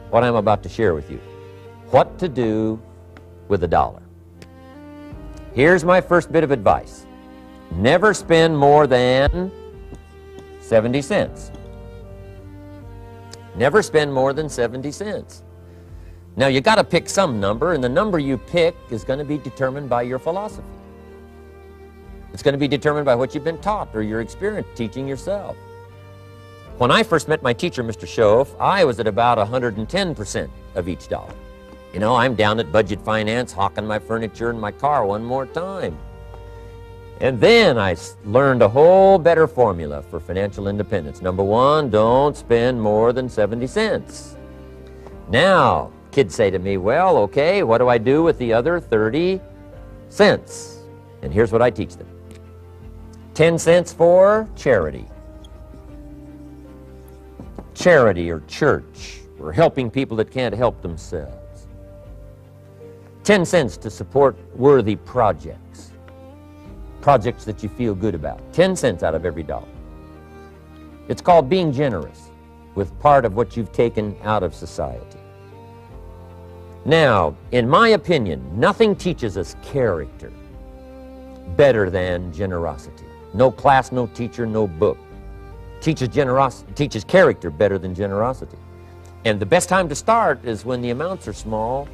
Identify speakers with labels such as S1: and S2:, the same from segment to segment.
S1: what I'm about to share with you. What to do with $1. Here's my first bit of advice. Never spend more than 70 cents. Never spend more than 70 cents. Now, you got to pick some number, and the number you pick is going to be determined by your philosophy. It's going to be determined by what you've been taught or your experience teaching yourself. When I first met my teacher, Mr. Schoaf, I was at about 110% of each dollar. You know, I'm down at Budget Finance, hawking my furniture and my car one more time. And then I learned a whole better formula for financial independence. Number one, don't spend more than 70 cents. Now, kids say to me, well, okay, what do I do with the other 30 cents? And here's what I teach them. 10 cents for charity. Charity or church, or helping people that can't help themselves. 10 cents to support worthy projects. Projects that you feel good about. 10 cents out of every dollar. It's called being generous with part of what you've taken out of society. Now, in my opinion, nothing teaches us character better than generosity. No class, no teacher, no book teaches character better than generosity. And the best time to start is when the amounts are small.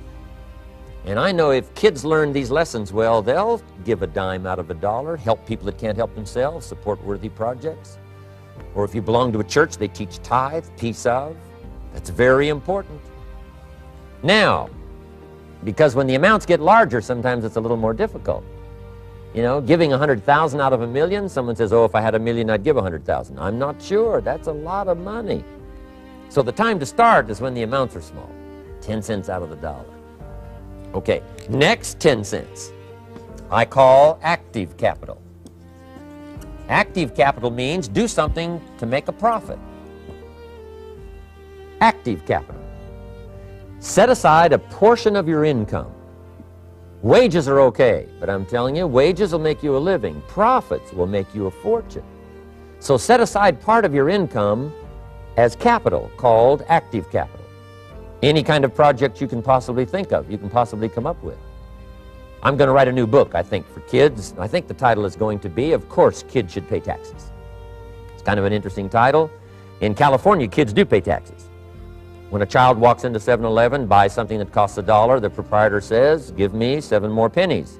S1: And I know if kids learn these lessons well, they'll give a dime out of $1, help people that can't help themselves, support worthy projects. Or if you belong to a church, they teach tithe, piece of. That's very important. Now, because when the amounts get larger, sometimes it's a little more difficult. You know, giving 100,000 out of $1 million, someone says, oh, if I had $1 million, I'd give 100,000. I'm not sure. That's a lot of money. So the time to start is when the amounts are small. 10 cents out of the dollar. Okay, next 10 cents I call active capital. Active capital means do something to make a profit. Active capital. Set aside a portion of your income. Wages are okay, but I'm telling you, wages will make you a living. Profits will make you a fortune. So set aside part of your income as capital, called active capital. Any kind of project you can possibly think of, you can possibly come up with. I'm going to write a new book, I think, for kids. I think the title is going to be, Of Course Kids Should Pay Taxes. It's kind of an interesting title. In California, kids do pay taxes. When a child walks into 7-Eleven, buys something that costs $1, the proprietor says, give me 7 more pennies.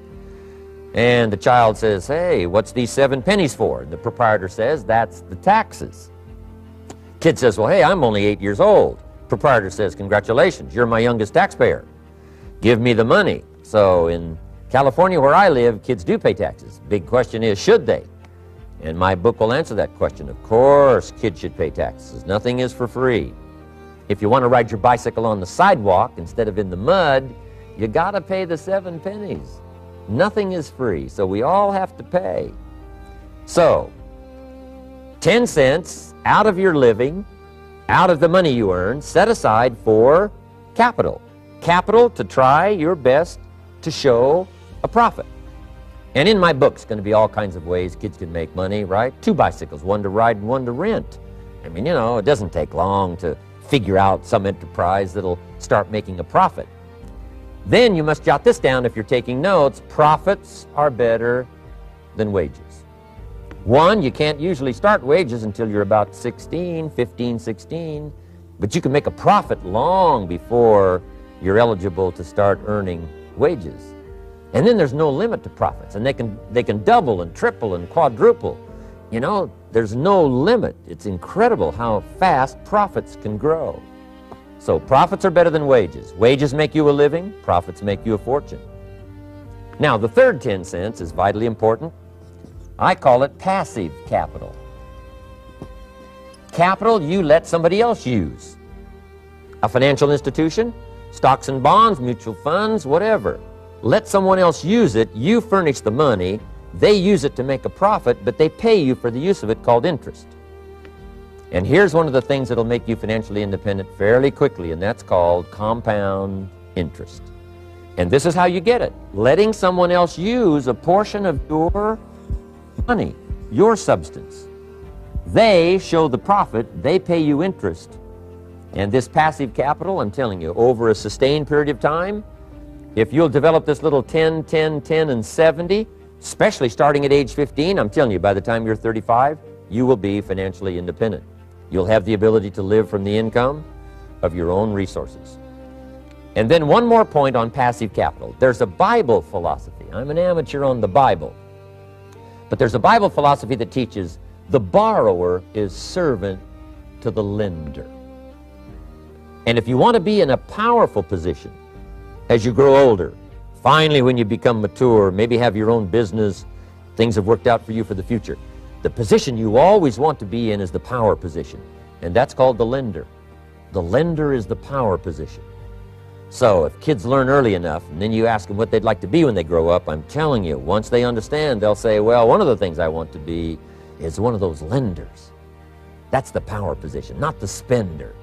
S1: And the child says, hey, what's these 7 pennies for? The proprietor says, that's the taxes. Kid says, well, hey, I'm only 8 years old. Proprietor says, congratulations, you're my youngest taxpayer. Give me the money. So in California, where I live, kids do pay taxes. Big question is, should they? And my book will answer that question. Of course, kids should pay taxes. Nothing is for free. If you want to ride your bicycle on the sidewalk instead of in the mud, you got to pay the 7 pennies. Nothing is free, so we all have to pay. So, 10 cents out of your living, out of the money you earn, set aside for capital. Capital to try your best to show a profit. And in my book, it's going to be all kinds of ways kids can make money, right? 2 bicycles, one to ride and one to rent. I mean, you know, it doesn't take long to figure out some enterprise that'll start making a profit. Then you must jot this down if you're taking notes. Profits are better than wages. One, you can't usually start wages until you're about 16, 15, 16, but you can make a profit long before you're eligible to start earning wages. And then there's no limit to profits, and they can double and triple and quadruple. You know, there's no limit. It's incredible how fast profits can grow. So profits are better than wages. Wages make you a living, profits make you a fortune. Now, the third 10 cents is vitally important. I call it passive capital. Capital you let somebody else use. A financial institution, stocks and bonds, mutual funds, whatever. Let someone else use it. You furnish the money. They use it to make a profit, but they pay you for the use of it, called interest. And here's one of the things that'll make you financially independent fairly quickly, and that's called compound interest. And this is how you get it. Letting someone else use a portion of your money, your substance. They show the profit, they pay you interest, And this passive capital, I'm telling you, over a sustained period of time, if you'll develop this little 10, 10, 10, and 70, especially starting at age 15, I'm telling you, by the time you're 35, you will be financially independent. You'll have the ability to live from the income of your own resources. And then one more point on passive capital. There's a Bible philosophy. I'm an amateur on the Bible. But there's a Bible philosophy that teaches the borrower is servant to the lender. And if you want to be in a powerful position as you grow older, finally when you become mature, maybe have your own business, things have worked out for you for the future, the position you always want to be in is the power position. And that's called the lender. The lender is the power position. So if kids learn early enough, and then you ask them what they'd like to be when they grow up, I'm telling you, once they understand, they'll say, well, one of the things I want to be is one of those lenders. That's the power position, not the spender.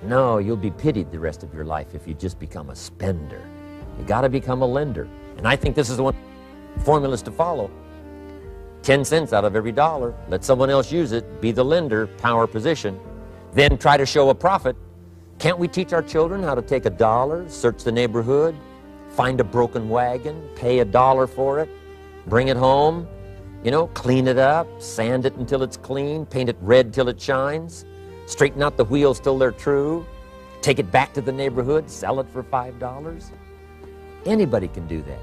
S1: No, you'll be pitied the rest of your life if you just become a spender. You got to become a lender. And I think this is the one formulas to follow. 10 cents out of every dollar. Let someone else use it. Be the lender, power position. Then try to show a profit. Can't we teach our children how to take $1, search the neighborhood, find a broken wagon, pay $1 for it, bring it home, you know, clean it up, sand it until it's clean, paint it red till it shines, straighten out the wheels till they're true, take it back to the neighborhood, sell it for $5? Anybody can do that.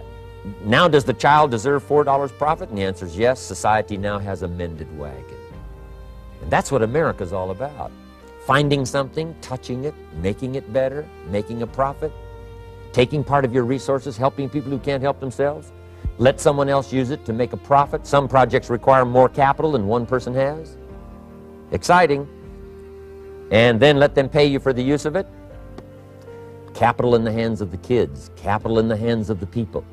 S1: Now, does the child deserve $4 profit? And the answer is yes. Society now has a mended wagon. And that's what America's all about. Finding something, touching it, making it better, making a profit, taking part of your resources, helping people who can't help themselves. Let someone else use it to make a profit. Some projects require more capital than one person has. Exciting. And then let them pay you for the use of it. Capital in the hands of the kids, capital in the hands of the people.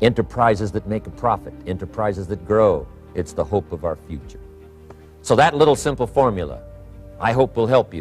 S1: Enterprises that make a profit, enterprises that grow. It's the hope of our future. So that little simple formula, I hope will help you.